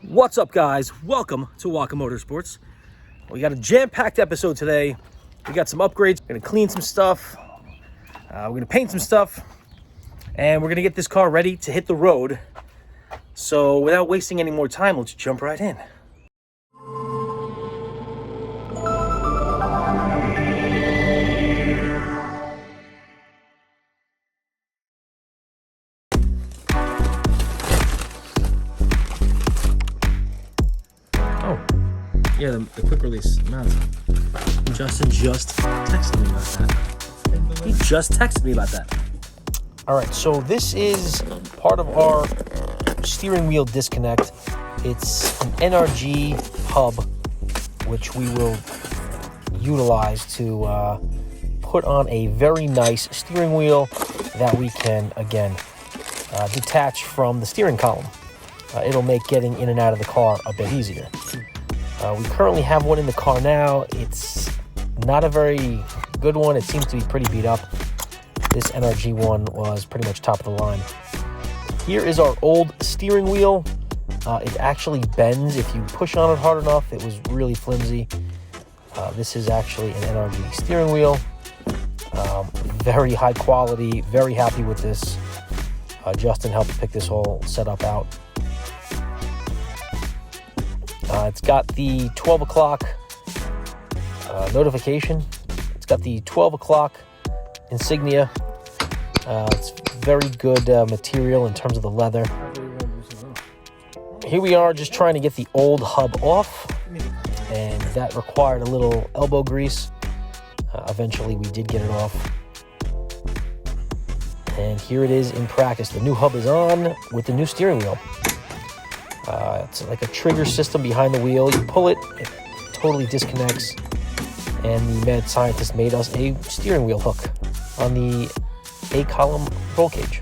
What's up, guys? Welcome to Waka Motorsports. We got a jam-packed episode today. We got some upgrades. We're gonna clean some stuff. We're gonna paint some stuff, and we're gonna get this car ready to hit the road. So without wasting any more time, let's jump right in. Yeah, the quick release mounts. Justin just texted me about that. He just texted me about that. All right, so this is part of our steering wheel disconnect. It's an NRG hub, which we will utilize to put on a very nice steering wheel that we can, again, detach from the steering column. It'll make getting in and out of the car a bit easier. We currently have one in the car now. It's not a very good one. It seems to be pretty beat up. This NRG one was pretty much top of the line. Here is our old steering wheel. It actually bends if you push on it hard enough. It was really flimsy. This is actually an NRG steering wheel. Very high quality. Very happy with this. Justin helped pick this whole setup out. It's got the 12 o'clock notification. It's got the 12 o'clock insignia. It's very good material in terms of the leather. Here we are just trying to get the old hub off, and that required a little elbow grease. Eventually we did get it off. And here it is in practice. The new hub is on with the new steering wheel. It's like a trigger system behind the wheel. You pull it, it totally disconnects. And the mad scientist made us a steering wheel hook on the A-column roll cage.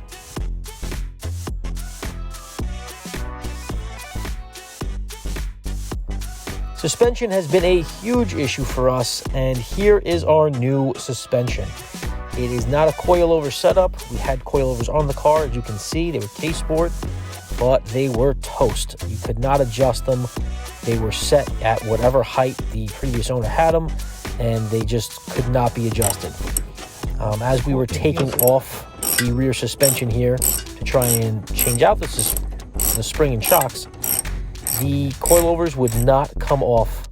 Suspension has been a huge issue for us, and here is our new suspension. It is not a coilover setup. We had coilovers on the car, as you can see. They were K-Sport, but they were toast. You could not adjust them. They were set at whatever height the previous owner had them, and they just could not be adjusted. As we were taking off the rear suspension here to try and change out the spring and shocks, the coilovers would not come off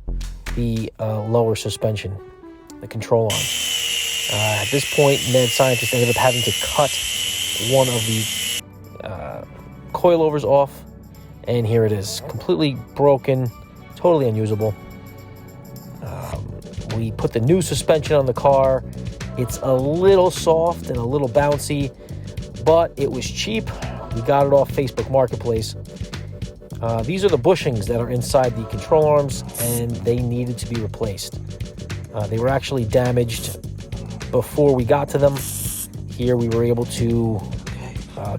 the lower suspension, the control arm. At this point, mad scientist ended up having to cut one of the coilovers off, and here it is, completely broken, totally unusable. We put the new suspension on the car. It's a little soft and a little bouncy, but it was cheap. We got it off Facebook Marketplace. These are the bushings that are inside the control arms, and they needed to be replaced. They were actually damaged before we got to them. Here we were able to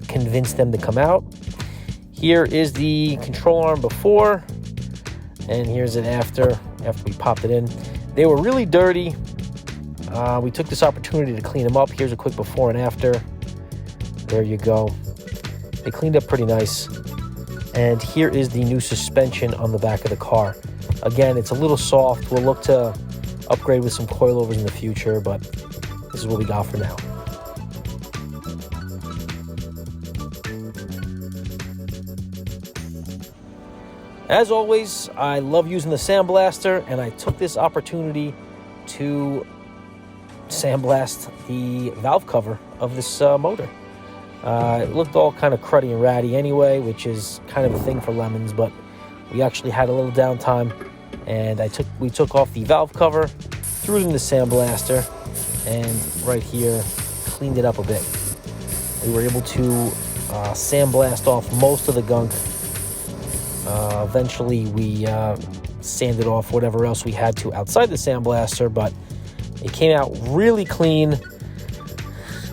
convince them to come out. Here is the control arm before, and here's it after we popped it in. They were really dirty. We took this opportunity to clean them up. Here's a quick before and after. There you go. They cleaned up pretty nice. And here is the new suspension on the back of the car. Again, it's a little soft. We'll look to upgrade with some coilovers in the future, but this is what we got for now. As always, I love using the sandblaster, and I took this opportunity to sandblast the valve cover of this motor. It looked all kind of cruddy and ratty anyway, which is kind of a thing for lemons, but we actually had a little downtime, and we took off the valve cover, threw it in the sandblaster, and right here cleaned it up a bit. We were able to sandblast off most of the gunk. Eventually we sanded off whatever else we had to outside the sandblaster, but it came out really clean.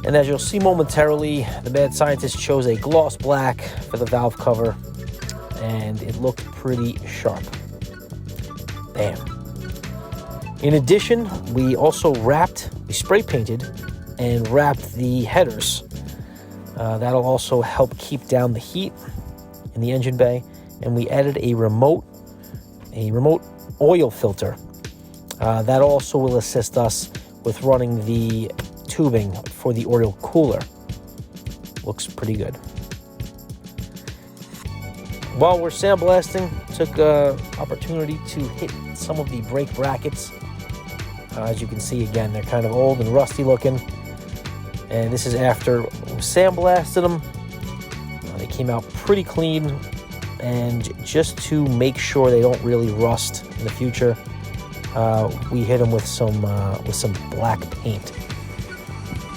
And as you'll see momentarily, the mad scientist chose a gloss black for the valve cover, and it looked pretty sharp. Bam. In addition, we also spray painted and wrapped the headers. That'll also help keep down the heat in the engine bay. and we added a remote oil filter. That also will assist us with running the tubing for the oil cooler. Looks pretty good. While we're sandblasting, took opportunity to hit some of the brake brackets. As you can see, again, they're kind of old and rusty looking. And this is after we sandblasted them. They came out pretty clean. And just to make sure they don't really rust in the future, we hit them with some black paint.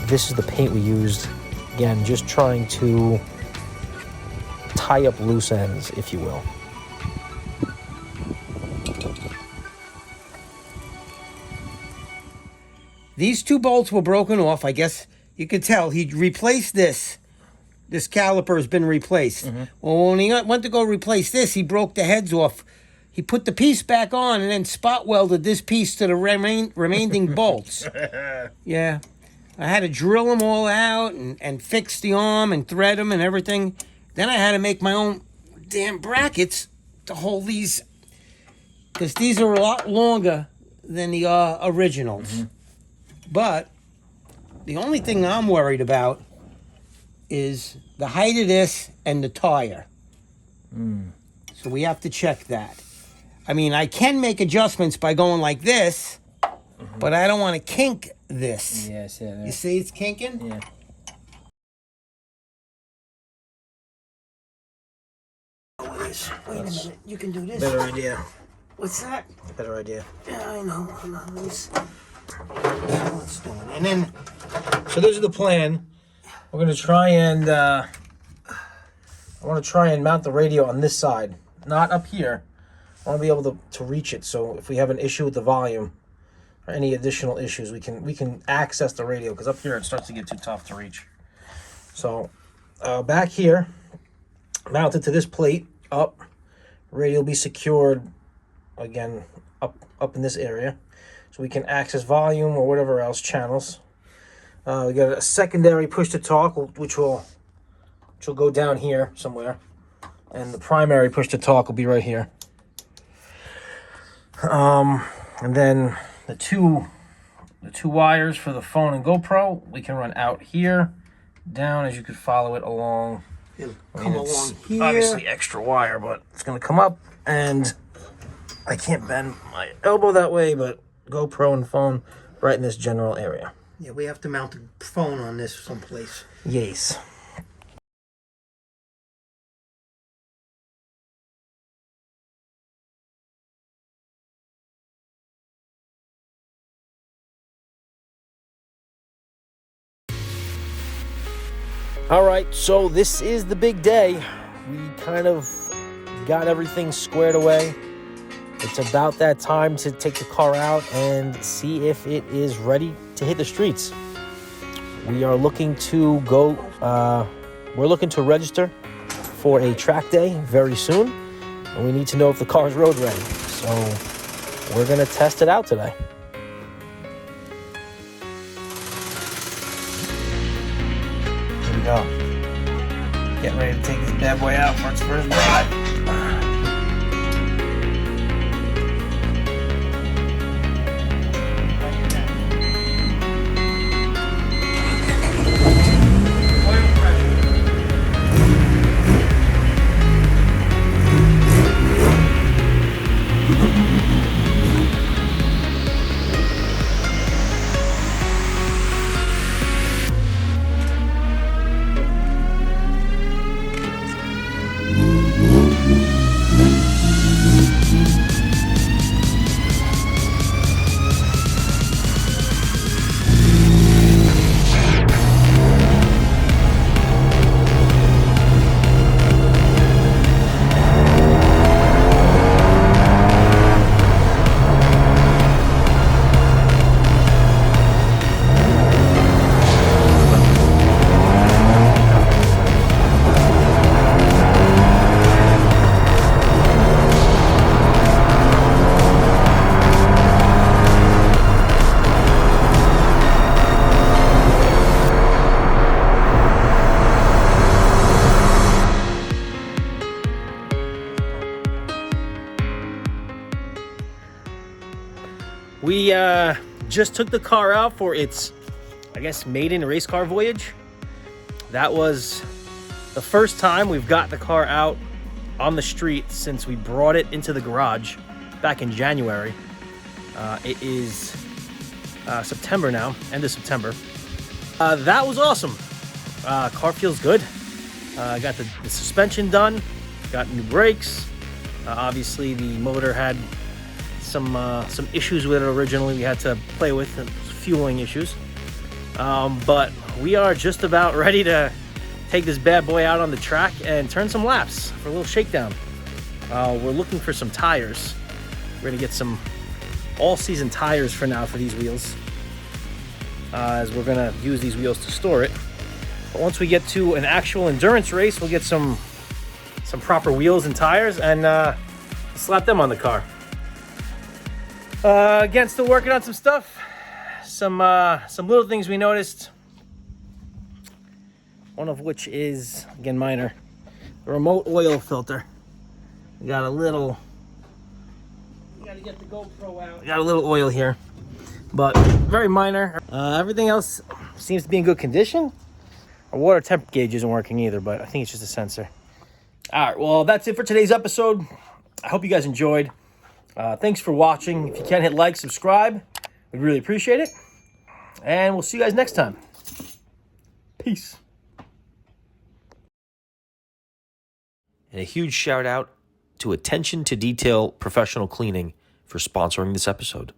This is the paint we used. Again, just trying to tie up loose ends, if you will. These two bolts were broken off. I guess you could tell he replaced this. This caliper has been replaced. Mm-hmm. Well, when he went to go replace this, he broke the heads off. He put the piece back on and then spot welded this piece to the remaining bolts. Yeah. I had to drill them all out and fix the arm and thread them and everything. Then I had to make my own damn brackets to hold these, because these are a lot longer than the originals. Mm-hmm. But the only thing I'm worried about is the height of this and the tire. So we have to check that. I mean, I can make adjustments by going like this, but I don't want to kink this. Yes, yeah. You see it's kinking? Yeah. Oh, it is. Wait a minute. You can do this. Better idea. What's that? Better idea. Yeah, I know. Let's do it. And then, so this is the plan. We're gonna try and I want to try and mount the radio on this side, not up here. I want to be able to reach it. So if we have an issue with the volume or any additional issues, we can access the radio, because up here it starts to get too tough to reach. So back here, mounted to this plate, up, radio will be secured again up in this area, so we can access volume or whatever else channels. We got a secondary push to talk, which will go down here somewhere, and the primary push to talk will be right here. And then the two wires for the phone and GoPro, we can run out here, down, as you could follow it along. It'll come along here. Obviously extra wire, but it's gonna come up, and I can't bend my elbow that way, but GoPro and phone right in this general area. Yeah, we have to mount the phone on this someplace. Yes. All right, so this is the big day. We kind of got everything squared away. It's about that time to take the car out and see if it is ready to hit the streets. We are looking to go, we're looking to register for a track day very soon, and we need to know if the car is road ready. So we're gonna test it out today. Here we go. Getting ready to take this bad boy out for its first drive. We just took the car out for its, I guess, maiden race car voyage. That was the first time we've got the car out on the street since we brought it into the garage back in January. It is September now, end of September. That was awesome. Car feels good. Got the suspension done, got new brakes. Obviously the motor had some issues with it originally we had to play with, fueling issues. But we are just about ready to take this bad boy out on the track and turn some laps for a little shakedown. We're looking for some tires. We're gonna get some all-season tires for now for these wheels, as we're gonna use these wheels to store it. But once we get to an actual endurance race, we'll get some proper wheels and tires and slap them on the car. Again, still working on some stuff. Some little things we noticed. One of which is, again, minor, the remote oil filter. We got a little. We gotta get the GoPro out. We got a little oil here, but very minor. Everything else seems to be in good condition. Our water temp gauge isn't working either, but I think it's just a sensor. All right, well, that's it for today's episode. I hope you guys enjoyed. Thanks for watching. If you can, hit like, subscribe. We'd really appreciate it. And we'll see you guys next time. Peace. And a huge shout out to Attention to Detail Professional Cleaning for sponsoring this episode.